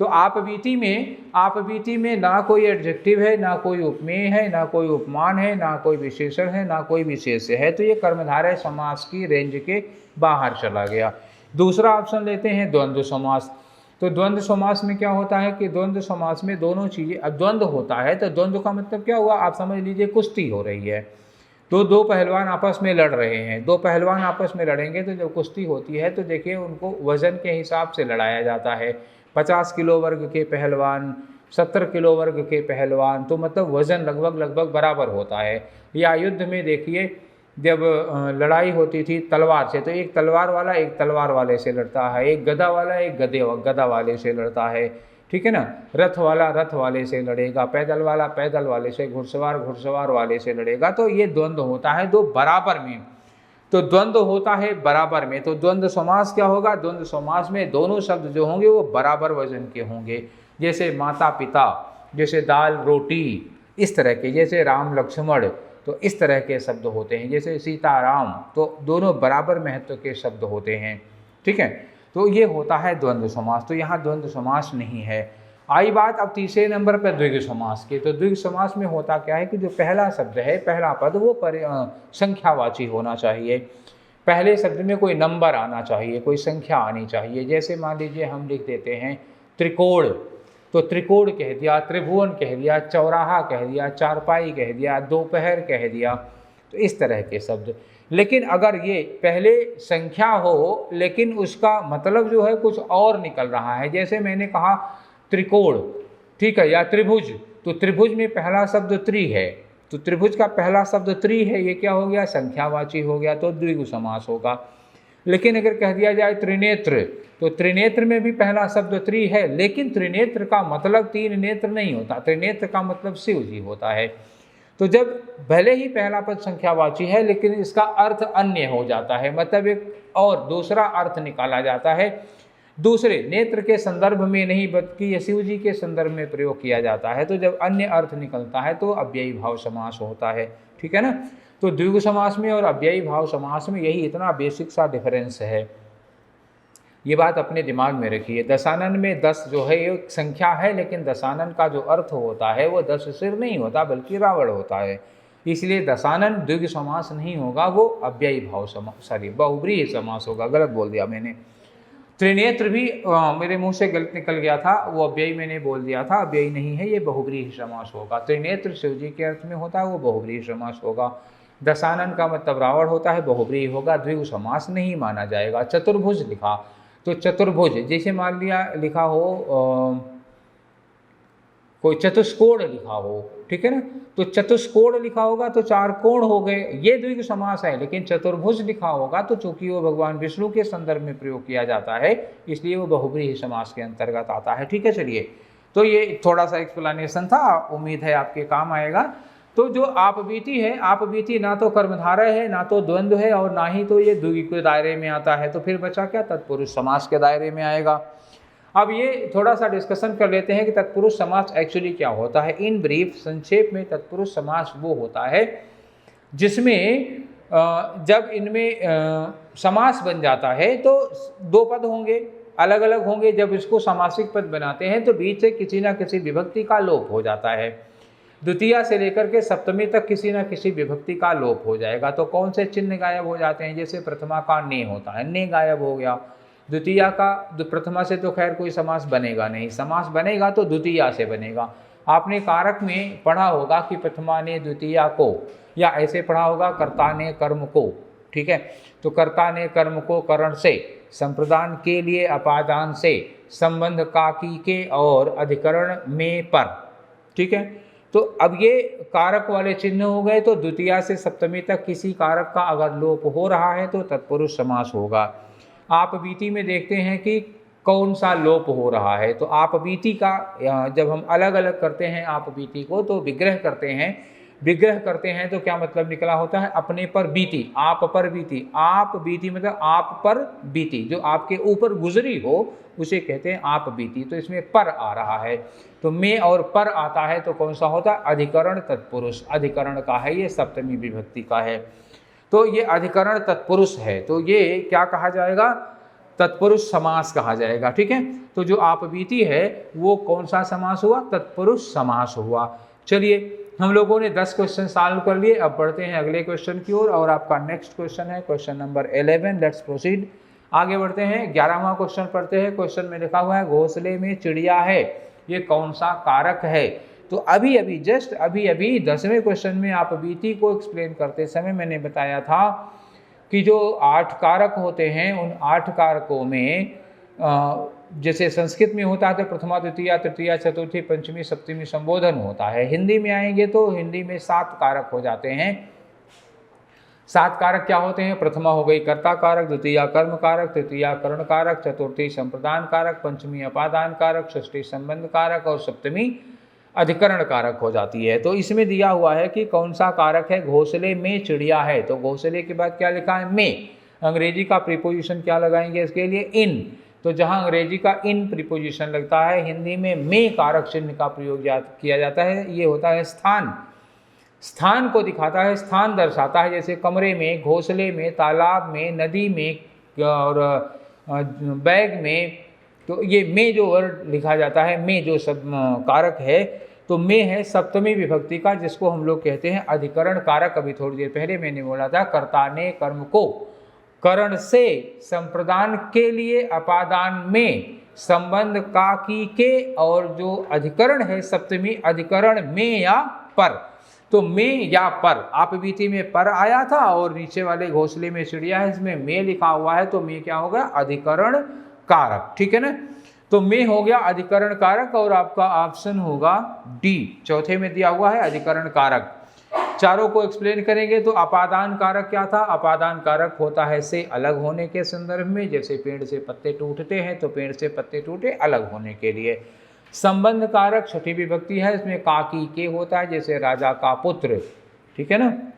तो आपबीती में ना कोई एडजेक्टिव है, ना कोई उपमेय है, ना कोई उपमान है, ना कोई विशेषण है, ना कोई विशेष्य है। तो ये कर्मधारय समास की रेंज के बाहर चला गया। दूसरा ऑप्शन लेते हैं द्वंद्व समास। तो द्वंद्व समास में क्या होता है कि द्वंद्व समास में दोनों चीज़ें, अब द्वंद्व होता है तो द्वंद्व का मतलब क्या हुआ, आप समझ लीजिए कुश्ती हो रही है। तो दो पहलवान आपस में लड़ रहे हैं, दो पहलवान आपस में लड़ेंगे तो जब कुश्ती होती है तो देखिए उनको वजन के हिसाब से लड़ाया जाता है। 50 किलो वर्ग के पहलवान, 70 किलो वर्ग के पहलवान, तो मतलब वजन लगभग बराबर होता है। या युद्ध में देखिए जब लड़ाई होती थी तलवार से, तो एक तलवार वाला एक तलवार वाले से लड़ता है, एक गदा वाला एक गदा वाले से लड़ता है, ठीक है ना। रथ वाला रथ वाले से लड़ेगा, पैदल वाला पैदल वाले से, घुड़सवार वाले से लड़ेगा। तो ये द्वंद्व होता है दो बराबर में। तो द्वंद्व होता है बराबर में, तो द्वंद्व समास क्या होगा, द्वंद्व समास में दोनों शब्द जो होंगे वो बराबर वजन के होंगे। जैसे माता पिता, जैसे दाल रोटी, इस तरह के, जैसे राम लक्ष्मण, तो इस तरह के शब्द होते हैं। जैसे सीताराम, तो दोनों बराबर महत्व के शब्द होते हैं, ठीक है। तो ये होता है द्वंद्व समास। तो यहाँ द्वंद्व समास नहीं है। आई बात अब तीसरे नंबर पर द्विग समास की। तो द्विग समास में होता क्या है कि जो पहला शब्द है, पहला पद, वो संख्यावाची होना चाहिए। पहले शब्द में कोई नंबर आना चाहिए, कोई संख्या आनी चाहिए। जैसे मान लीजिए हम लिख देते हैं त्रिकोण, तो त्रिकोण कह दिया, त्रिभुवन कह दिया, चौराहा कह दिया, चारपाई कह दिया, दोपहर कह दिया, तो इस तरह के शब्द। लेकिन अगर ये पहले संख्या हो लेकिन उसका मतलब जो है कुछ और निकल रहा है, जैसे मैंने कहा त्रिकोण, ठीक है, या त्रिभुज, तो त्रिभुज में पहला शब्द त्रि है, तो त्रिभुज का पहला शब्द त्रि है, ये क्या हो गया, संख्यावाची हो गया, तो द्विगु समास होगा। लेकिन अगर कह दिया जाए त्रिनेत्र, तो त्रिनेत्र में भी पहला शब्द त्रि है, लेकिन त्रिनेत्र का मतलब 3 नेत्र नहीं होता, त्रिनेत्र का मतलब शिव जी होता है। तो जब भले ही पहला पद संख्यावाची है लेकिन इसका अर्थ अन्य हो जाता है, मतलब एक और दूसरा अर्थ निकाला जाता है, दूसरे नेत्र के संदर्भ में नहीं बल्कि ये शिव जी के संदर्भ में प्रयोग किया जाता है। तो जब अन्य अर्थ निकलता है तो अव्ययी भाव समास होता है, ठीक है ना। तो द्विगु समास में और अव्ययी भाव समास में यही इतना बेसिक सा डिफरेंस है, ये बात अपने दिमाग में रखिए। दशानन में 10 जो है एक संख्या है, लेकिन दशानन का जो अर्थ होता है वो 10 सिर नहीं होता बल्कि रावण होता है, इसलिए दशानन द्विगु समास नहीं होगा, वो अव्ययी भाव समास, सॉरी बहुव्रीहि समास होगा। गलत बोल दिया मैंने। त्रिनेत्र भी मेरे मुंह से गलत निकल गया था, वो अव्ययी मैंने बोल दिया था, अव्ययी नहीं है, ये बहुव्रीहि समास होगा। त्रिनेत्र शिव जी के अर्थ में होता है, वो बहुव्रीहि समास होगा। दशानन का मतलब रावण होता है, बहुव्रीहि होगा, द्विगु समास नहीं माना जाएगा। चतुर्भुज लिखा, तो चतुर्भुज जैसे मान लिया लिखा हो कोई चतुष्कोण लिखा हो, ठीक है ना, तो चतुष्कोण लिखा होगा तो 4 कोण हो गए, ये द्विगु समास है। लेकिन चतुर्भुज लिखा होगा तो चूंकि वो भगवान विष्णु के संदर्भ में प्रयोग किया जाता है, इसलिए वो बहुव्रीहि समास के अंतर्गत आता है, ठीक है। चलिए, तो ये थोड़ा सा एक्सप्लेनेशन था, उम्मीद है आपके काम आएगा। तो जो आप बीती है, आप बीती ना तो कर्मधारय है, ना तो द्वंद्व है, और ना ही तो ये द्विगु के दायरे में आता है, तो फिर बचा क्या, तत्पुरुष समास के दायरे में आएगा। अब ये थोड़ा सा डिस्कशन कर लेते हैं कि तत्पुरुष समास एक्चुअली क्या होता है। इन ब्रीफ, संक्षेप में, तत्पुरुष समास वो होता है जिसमें जब इनमें समास बन जाता है तो दो पद होंगे, अलग अलग होंगे। जब इसको समासिक पद बनाते हैं तो बीच से किसी न किसी विभक्ति का लोप हो जाता है। द्वितीया से लेकर के सप्तमी तक किसी न किसी विभक्ति का लोप हो जाएगा। तो कौन से चिन्ह गायब हो जाते हैं, जैसे प्रथमा का ने होता है, ने गायब हो गया। द्वितीया का, प्रथमा से तो खैर कोई समास बनेगा नहीं, समास बनेगा तो द्वितीया से बनेगा। आपने कारक में पढ़ा होगा कि प्रथमा ने द्वितीया को, या ऐसे पढ़ा होगा कर्ता ने कर्म को, ठीक है। तो कर्ता ने कर्म को करण से, संप्रदान के लिए अपादान से, संबंध काकी के और अधिकरण में पर, ठीक है। तो अब ये कारक वाले चिन्ह हो गए। तो द्वितीया से सप्तमी तक किसी कारक का अगर लोप हो रहा है तो तत्पुरुष समास होगा। आप बीती में देखते हैं कि कौन सा लोप हो रहा है। तो आप बीती का जब हम अलग अलग करते हैं आप बीती को, तो विग्रह करते हैं। विग्रह करते हैं तो क्या मतलब निकला होता है, अपने पर बीती, आप पर बीती। आप बीती मतलब आप पर बीती, जो आपके ऊपर गुजरी हो उसे कहते हैं आप बीती। तो इसमें पर आ रहा है, तो में और पर आता है तो कौन सा होता है, अधिकरण तत्पुरुष। अधिकरण का है, ये सप्तमी विभक्ति का है, तो ये अधिकरण तत्पुरुष है। तो ये क्या कहा जाएगा, तत्पुरुष समास कहा जाएगा, ठीक है। तो जो आप बीती है वो कौन सा समास हुआ, तत्पुरुष समास हुआ। चलिए, हम लोगों ने 10 क्वेश्चन सॉल्व कर लिए। अब बढ़ते हैं अगले क्वेश्चन की ओर, और आपका नेक्स्ट क्वेश्चन है क्वेश्चन नंबर 11। लेट्स प्रोसीड, आगे बढ़ते हैं। 11वां क्वेश्चन पढ़ते हैं। क्वेश्चन में लिखा हुआ है घोंसले में चिड़िया है, ये कौन सा कारक है। तो अभी अभी जस्ट अभी 10वें क्वेश्चन में आप बीती को एक्सप्लेन करते समय मैंने बताया था कि जो 8 कारक होते हैं, उन 8 कारकों में जैसे संस्कृत में होता है तो प्रथमा, द्वितीया, तृतीया, चतुर्थी, पंचमी, सप्तमी संबोधन होता है। हिंदी में आएंगे तो हिंदी में 7 कारक हो जाते हैं। 7 कारक क्या होते हैं, प्रथमा हो गई कर्ता कारक, द्वितीया कर्म कारक, तृतीया करण कारक, चतुर्थी संप्रदान कारक, पंचमी अपादान कारक, षष्ठी संबंध कारक और सप्तमी अधिकरण कारक हो जाती है। तो इसमें दिया हुआ है कि कौन सा कारक है, घोंसले में चिड़िया है। तो घोंसले के बाद क्या लिखा है, में। अंग्रेजी का प्रीपोजिशन क्या लगाएंगे इसके लिए, इन। तो जहां अंग्रेजी का इन प्रीपोजिशन लगता है, हिंदी में कारक चिन्ह का प्रयोग किया जाता है। ये होता है स्थान, स्थान को दिखाता है, स्थान दर्शाता है। जैसे कमरे में, घोंसले में, तालाब में, नदी में और बैग में। तो ये में जो वर्ड लिखा जाता है, में जो सब कारक है, तो में है सप्तमी विभक्ति का, जिसको हम लोग कहते हैं अधिकरण कारक। अभी थोड़ी देर पहले मैंने बोला था कर्ता ने कर्म को करण से, संप्रदान के लिए अपादान में, संबंध काकी के, और जो अधिकरण है सप्तमी अधिकरण में या पर। तो में या पर, आप बीती में पर आया था और नीचे वाले घोंसले में चिड़िया है, इसमें में लिखा हुआ है, तो में क्या होगा, अधिकरण कारक, ठीक है ना। तो में हो गया अधिकरण कारक, और आपका ऑप्शन होगा डी, चौथे में दिया हुआ है अधिकरण कारक। चारों को एक्सप्लेन करेंगे तो अपादान कारक क्या था, अपादान कारक होता है से अलग होने के संदर्भ में। जैसे पेड़ से पत्ते टूटते हैं तो पेड़ से पत्ते टूटे अलग होने के लिए। संबंध कारक छठी विभक्ति है, इसमें काकी के होता है, जैसे राजा का पुत्र, ठीक है ना।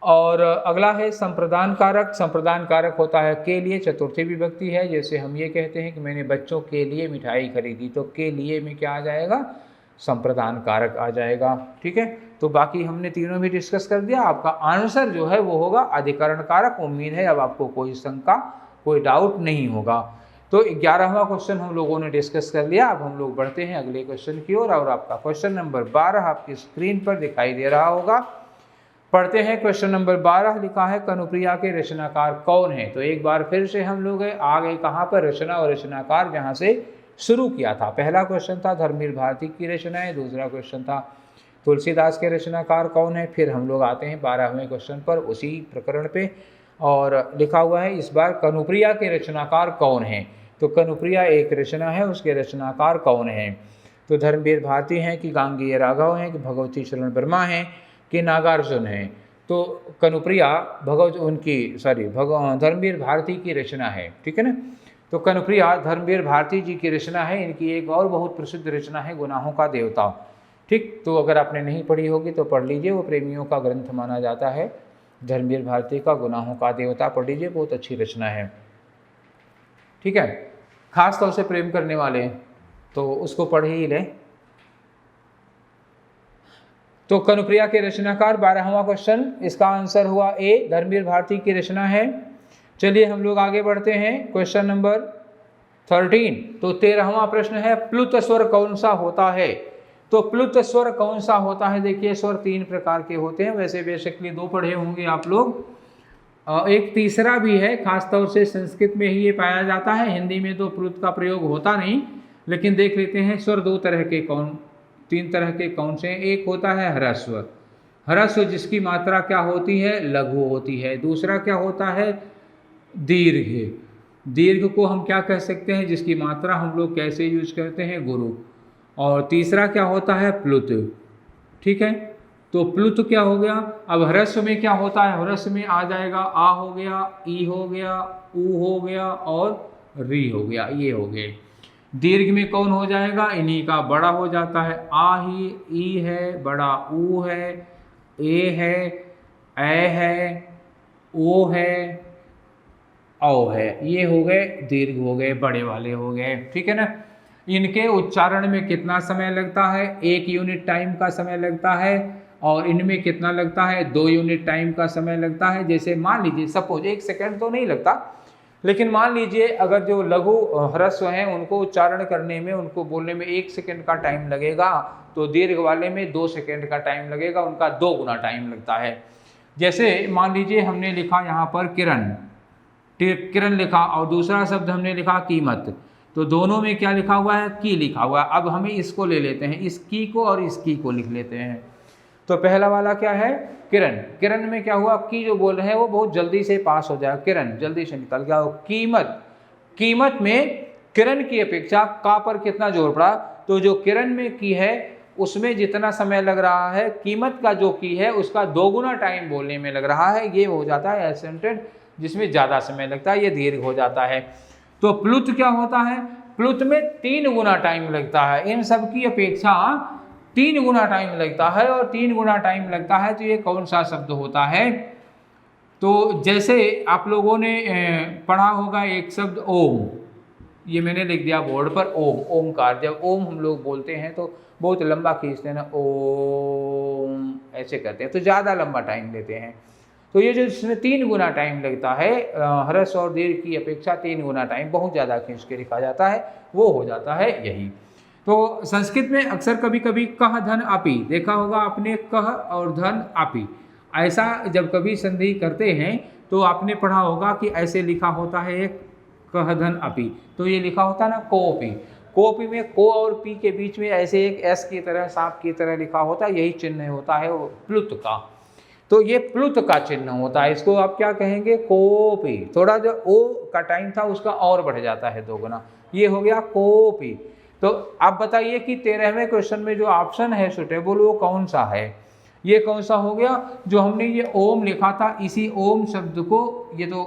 और अगला है संप्रदान कारक, संप्रदान कारक होता है के लिए, चतुर्थी विभक्ति है। जैसे हम ये कहते हैं कि मैंने बच्चों के लिए मिठाई खरीदी, तो के लिए में क्या आ जाएगा, संप्रदान कारक आ जाएगा, ठीक है। तो बाकी हमने तीनों भी डिस्कस कर दिया। आपका आंसर जो है वो होगा अधिकरण कारक। उम्मीद है अब आपको कोई शंका, कोई डाउट नहीं होगा। तो 11वां क्वेश्चन हम लोगों ने डिस्कस कर लिया। अब हम लोग बढ़ते हैं अगले क्वेश्चन की ओर, और आपका क्वेश्चन नंबर 12 आपकी स्क्रीन पर दिखाई दे रहा होगा। पढ़ते हैं क्वेश्चन नंबर 12। लिखा है कनुप्रिया के रचनाकार कौन है। तो एक बार फिर से हम लोग आ गए कहाँ पर, रचना और रचनाकार, जहाँ से शुरू किया था। पहला क्वेश्चन था धर्मवीर भारती की रचनाएं, दूसरा क्वेश्चन था तुलसीदास के रचनाकार कौन है। फिर हम लोग आते हैं 12वें क्वेश्चन पर, उसी प्रकरण पे, और लिखा हुआ है इस बार कनुप्रिया के रचनाकार कौन है। तो कनुप्रिया एक रचना है, उसके रचनाकार कौन है। तो धर्मवीर भारती हैं कि गांगेय राघव हैं कि भगवती शरण वर्मा हैं कि नागार्जुन हैं। तो कनुप्रिया धर्मवीर भारती की रचना है, ठीक है ना। तो कनुप्रिया धर्मवीर भारती जी की रचना है। इनकी एक और बहुत प्रसिद्ध रचना है गुनाहों का देवता। ठीक, तो अगर आपने नहीं पढ़ी होगी तो पढ़ लीजिए, वो प्रेमियों का ग्रंथ माना जाता है। धर्मवीर भारती का गुनाहों का देवता पढ़ लीजिए, बहुत अच्छी रचना है। ठीक है, खास तौर से प्रेम करने वाले तो उसको पढ़ ही लें। तो कनुप्रिया के रचनाकार 12वां क्वेश्चन, इसका आंसर हुआ ए, धर्मवीर भारती की रचना है। चलिए हम लोग आगे बढ़ते हैं, क्वेश्चन नंबर 13। तो 13वां प्रश्न है, प्लुत स्वर कौन सा होता है? तो प्लुत स्वर कौन सा होता है? देखिए स्वर 3 प्रकार के होते हैं, वैसे बेसिकली 2 पढ़े होंगे आप लोग, एक तीसरा भी है, खास तौर से संस्कृत में ही ये पाया जाता है, हिंदी में तो प्लुत का प्रयोग होता नहीं। लेकिन देख लेते हैं स्वर 2 तरह के कौन, 3 तरह के कौन से? एक होता है ह्रस्व, ह्रस्व जिसकी मात्रा क्या होती है? लघु होती है। दूसरा क्या होता है? दीर्घ, दीर्घ को हम क्या कह सकते हैं? जिसकी मात्रा हम लोग कैसे यूज करते हैं? गुरु। और तीसरा क्या होता है? प्लुत। ठीक है, तो प्लुत क्या हो गया? अब ह्रस्व में क्या होता है? ह्रस्व में आ जाएगा आ हो गया, ई हो गया, ऊ हो गया और री हो गया, ये हो गए। दीर्घ में कौन हो जाएगा? इन्हीं का बड़ा हो जाता है, आ ही, ई है, बड़ा ऊ है, ए है, ए है, ओ है, औ है, ये हो गए दीर्घ हो गए, बड़े वाले हो गए। ठीक है ना। इनके उच्चारण में कितना समय लगता है? 1 यूनिट टाइम का समय लगता है। और इनमें कितना लगता है? 2 यूनिट टाइम का समय लगता है। जैसे मान लीजिए सपोज 1 सेकेंड तो नहीं लगता, लेकिन मान लीजिए अगर जो लघु ह्रस्व हैं उनको उच्चारण करने में, उनको बोलने में 1 सेकेंड का टाइम लगेगा, तो दीर्घ वाले में 2 सेकेंड का टाइम लगेगा, उनका 2 गुना टाइम लगता है। जैसे मान लीजिए हमने लिखा यहाँ पर किरण, किरण लिखा, और दूसरा शब्द हमने लिखा कीमत, तो दोनों में क्या लिखा हुआ है? की लिखा हुआ है। अब हमें इसको ले लेते हैं, इस की को और इस की को लिख लेते हैं। तो पहला वाला क्या है? किरण, किरण में क्या हुआ? की जो बोल रहे हैं वो बहुत जल्दी से पास हो जाएगा, किरण जल्दी से निकल गया। कीमत, कीमत में किरण की अपेक्षा का पर कितना जोर पड़ा? तो जो किरण में की है उसमें जितना समय लग रहा है, कीमत का जो की है उसका 2 गुना टाइम बोलने में लग रहा है, ये हो जाता है एसेंटेड, जिसमें ज़्यादा समय लगता है, ये दीर्घ हो जाता है। तो प्लुत क्या होता है? प्लुत में 3 गुना टाइम लगता है, इन सब की अपेक्षा 3 गुना टाइम लगता है, और 3 गुना टाइम लगता है तो ये कौन सा शब्द होता है? तो जैसे आप लोगों ने पढ़ा होगा एक शब्द ओम, ये मैंने लिख दिया बोर्ड पर, ओम, ओमकार। जब ओम हम लोग बोलते हैं तो बहुत लंबा खींचते हैं ना, ओम ऐसे करते हैं, तो ज़्यादा लंबा टाइम लेते हैं। तो ये जो इसमें 3 गुना टाइम लगता है, ह्रस्व और दीर्घ की अपेक्षा 3 गुना टाइम बहुत ज़्यादा खींच के लिखा जाता है, वो हो जाता है यही। तो संस्कृत में अक्सर कभी कभी कह धन आपी, देखा होगा आपने, कह और धन आपी, ऐसा जब कभी संधि करते हैं तो आपने पढ़ा होगा कि ऐसे लिखा होता है एक कह धन आपी, तो ये लिखा होता है ना कोपी, कोपी में को और पी के बीच में ऐसे एक एस की तरह, सांप की तरह लिखा होता है, यही चिन्ह होता है वो प्लुत का। तो ये प्लुत का चिन्ह होता है, इसको आप क्या कहेंगे? कोपी। थोड़ा जो ओ का टाइम था उसका और बढ़ जाता है 2 गुना, ये हो गया कोपी। तो आप बताइए कि 13वें क्वेश्चन में जो ऑप्शन है सुटेबल वो कौन सा है? ये कौन सा हो गया? जो हमने ये ओम लिखा था, इसी ओम शब्द को ये तो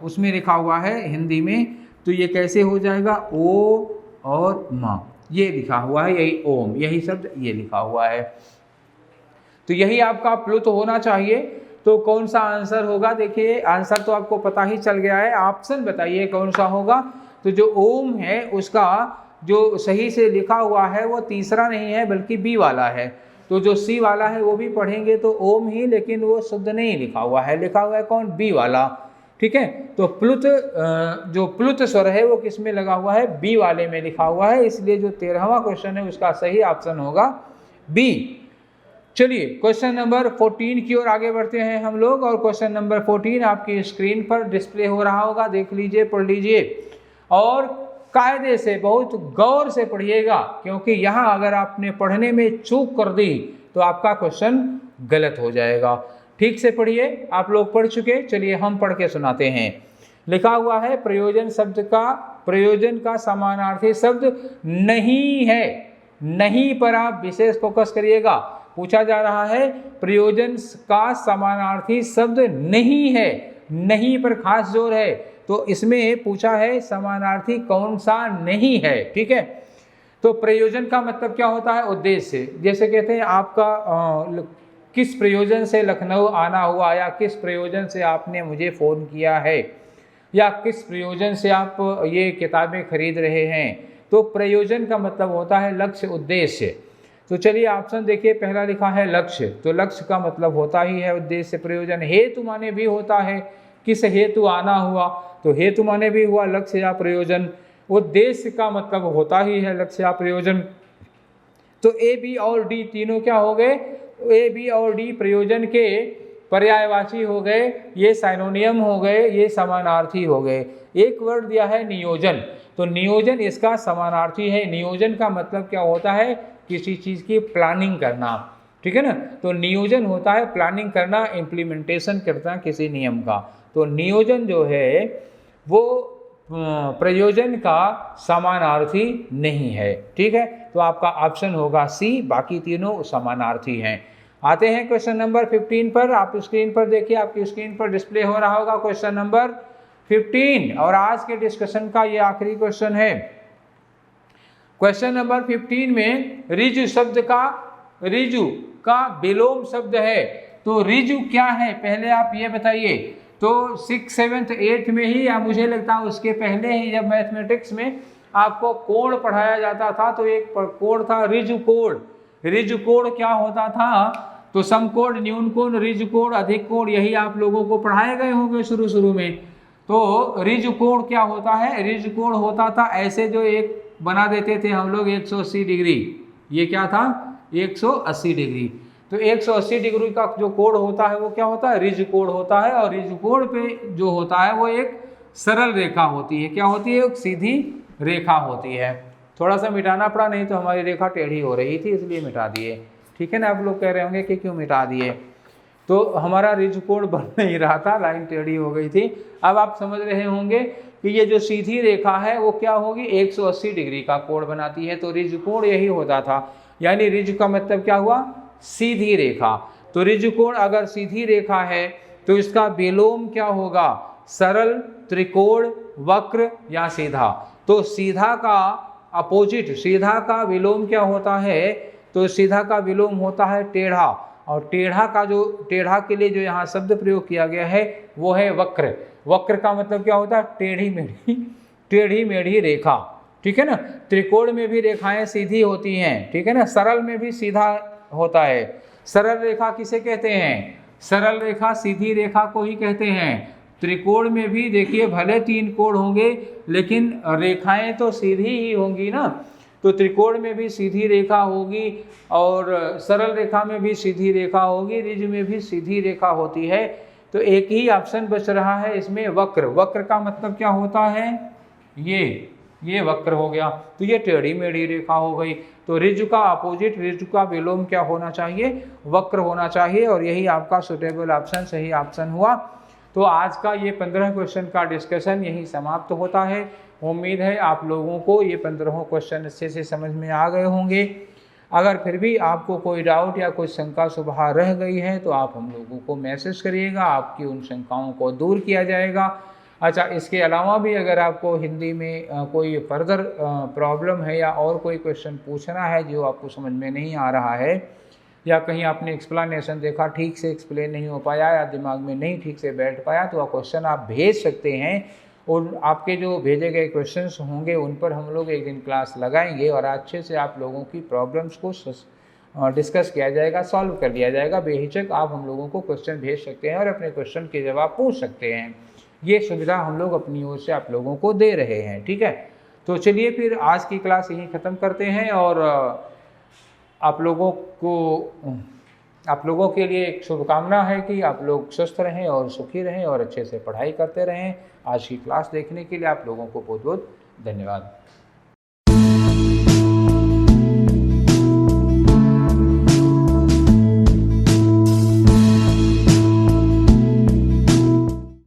उसमें लिखा हुआ है हिंदी में, तो ये कैसे हो जाएगा? ओ और माँ, ये लिखा हुआ है, यही ओम, यही शब्द ये लिखा हुआ है, तो यही आपका प्लुत होना चाहिए। तो कौन सा आंसर होगा? देखिए आंसर तो आपको पता ही चल गया है, ऑप्शन बताइए कौन सा होगा। तो जो ओम है उसका जो सही से लिखा हुआ है वो तीसरा नहीं है बल्कि बी वाला है, तो जो सी वाला है वो भी पढ़ेंगे तो ओम ही, लेकिन वो शुद्ध नहीं लिखा हुआ है, लिखा हुआ है कौन? बी वाला। ठीक है, तो प्लुत, जो प्लुत स्वर है वो किस में लगा हुआ है? बी वाले में लिखा हुआ है, इसलिए जो 13वां क्वेश्चन है उसका सही ऑप्शन होगा बी। चलिए क्वेश्चन नंबर 14 की ओर आगे बढ़ते हैं हम लोग, और क्वेश्चन नंबर 14 आपकी स्क्रीन पर डिस्प्ले हो रहा होगा, देख लीजिए, पढ़ लीजिए, और कायदे से बहुत गौर से पढ़िएगा, क्योंकि यहाँ अगर आपने पढ़ने में चूक कर दी तो आपका क्वेश्चन गलत हो जाएगा। ठीक से पढ़िए, आप लोग पढ़ चुके, चलिए हम पढ़ के सुनाते हैं। लिखा हुआ है प्रयोजन शब्द का, प्रयोजन का समानार्थी शब्द नहीं है, नहीं पर आप विशेष फोकस करिएगा। पूछा जा रहा है प्रयोजन का समानार्थी शब्द नहीं है, नहीं पर खास जोर है, तो इसमें पूछा है समानार्थी कौन सा नहीं है। ठीक है, तो प्रयोजन का मतलब क्या होता है? उद्देश्य। जैसे कहते हैं आपका किस प्रयोजन से लखनऊ आना हुआ, या किस प्रयोजन से आपने मुझे फ़ोन किया है, या किस प्रयोजन से आप ये किताबें खरीद रहे हैं। तो प्रयोजन का मतलब होता है लक्ष्य, उद्देश्य। तो चलिए ऑप्शन देखिए, पहला लिखा है लक्ष्य, तो लक्ष्य का मतलब होता ही है उद्देश्य, प्रयोजन। हेतु माने भी होता है, किस हेतु आना हुआ, तो हेतु माने भी हुआ लक्ष्य या प्रयोजन। उद्देश्य का मतलब होता ही है लक्ष्य या प्रयोजन। तो ए, बी और डी तीनों क्या हो गए? ए, बी और डी प्रयोजन के पर्यायवाची हो गए, ये साइनोनियम हो गए, ये समानार्थी हो गए। एक वर्ड दिया है नियोजन, तो नियोजन इसका समानार्थी है। नियोजन का मतलब क्या होता है? किसी चीज़ की प्लानिंग करना, ठीक है ना। तो नियोजन होता है प्लानिंग करना, इम्प्लीमेंटेशन करना किसी नियम का। तो नियोजन जो है वो प्रयोजन का समानार्थी नहीं है, ठीक है। तो आपका ऑप्शन होगा सी, बाकी तीनों समानार्थी हैं। आते हैं क्वेश्चन नंबर 15 पर। आप स्क्रीन पर देखिए, आपकी स्क्रीन पर डिस्प्ले हो रहा होगा क्वेश्चन नंबर 15, और आज के डिस्कशन का ये आखिरी क्वेश्चन है। क्वेश्चन नंबर 15 में रिजु शब्द का, रिजु का विलोम शब्द है। तो रिजु क्या है पहले आप ये बताइए। तो 6th 7th 8th में ही, या मुझे लगता है उसके पहले ही, जब मैथमेटिक्स में आपको कोण पढ़ाया जाता था तो एक कोण था रिजु कोण। रिजु कोण क्या होता था? तो समकोण, न्यून कोण, रिजु कोण, अधिक कोण, यही आप लोगों को पढ़ाए गए होंगे शुरू में। तो रिजु कोण क्या होता है? रिजु कोण होता था ऐसे, जो एक बना देते थे हम लोग 180 डिग्री। ये क्या था? 180 डिग्री। तो 180 डिग्री का जो कोण होता है वो क्या होता है? रिजु कोण होता है। और रिजु कोण पे जो होता है वो एक सरल रेखा होती है। क्या होती है? एक सीधी रेखा होती है। थोड़ा सा मिटाना पड़ा, नहीं तो हमारी रेखा टेढ़ी हो रही थी, इसलिए मिटा दिए, ठीक है ना। आप लोग कह रहे होंगे कि क्यों मिटा दिए, तो हमारा रिजु कोण बन नहीं रहा था, लाइन टेढ़ी हो गई थी। अब आप समझ रहे होंगे कि ये जो सीधी रेखा है वो क्या होगी? 180 डिग्री का कोण बनाती है। तो रिजु कोण यही होता था, यानी रिजु का मतलब क्या हुआ? सीधी रेखा। तो रिजु कोण अगर सीधी रेखा है तो इसका विलोम क्या होगा? सरल, त्रिकोण, वक्र या सीधा। तो सीधा का अपोजिट, सीधा का विलोम क्या होता है? तो सीधा का विलोम होता है टेढ़ा। और टेढ़ा का जो, टेढ़ा के लिए जो यहाँ शब्द प्रयोग किया गया है वो है वक्र। वक्र का मतलब क्या होता है? टेढ़ी मेढ़ी रेखा, ठीक है ना। त्रिकोण में भी रेखाएं सीधी होती हैं, ठीक है ना। सरल में भी सीधा होता है। सरल रेखा किसे कहते हैं? सरल रेखा सीधी रेखा को ही कहते हैं। त्रिकोण में भी देखिए भले 3 कोण होंगे लेकिन रेखाएं तो सीधी ही होंगी ना। तो त्रिकोण में भी सीधी रेखा होगी और सरल रेखा में भी सीधी रेखा होगी, रिज में भी सीधी रेखा होती है। तो एक ही ऑप्शन बच रहा है इसमें, वक्र। वक्र का मतलब क्या होता है? ये वक्र हो गया। तो ये टेढ़ी मेढ़ी रेखा हो गई। तो रिज का अपोजिट, रिज का विलोम क्या होना चाहिए? वक्र होना चाहिए। और यही आपका सुटेबल ऑप्शन, सही ऑप्शन हुआ। तो आज का ये 15 क्वेश्चन का डिस्कशन यही समाप्त होता है। उम्मीद है आप लोगों को ये 15 क्वेश्चन अच्छे से समझ में आ गए होंगे। अगर फिर भी आपको कोई डाउट या कोई शंका शुबहा रह गई है तो आप हम लोगों को मैसेज करिएगा, आपकी उन शंकाओं को दूर किया जाएगा। अच्छा, इसके अलावा भी अगर आपको हिंदी में कोई फर्दर प्रॉब्लम है या और कोई क्वेश्चन पूछना है जो आपको समझ में नहीं आ रहा है, या कहीं आपने एक्सप्लेनेशन देखा ठीक से एक्सप्लेन नहीं हो पाया या दिमाग में नहीं ठीक से बैठ पाया, तो क्वेश्चन आप भेज सकते हैं। और आपके जो भेजे गए क्वेश्चंस होंगे उन पर हम लोग एक दिन क्लास लगाएंगे और अच्छे से आप लोगों की प्रॉब्लम्स को डिस्कस किया जाएगा, सॉल्व कर लिया जाएगा। बेहिचक आप हम लोगों को क्वेश्चन भेज सकते हैं और अपने क्वेश्चन के जवाब पूछ सकते हैं। ये सुविधा हम लोग अपनी ओर से आप लोगों को दे रहे हैं, ठीक है। तो चलिए फिर आज की क्लास यहीं ख़त्म करते हैं और आप लोगों के लिए एक शुभकामना है कि आप लोग स्वस्थ रहें और सुखी रहें और अच्छे से पढ़ाई करते रहें। आज की क्लास देखने के लिए आप लोगों को बहुत बहुत धन्यवाद।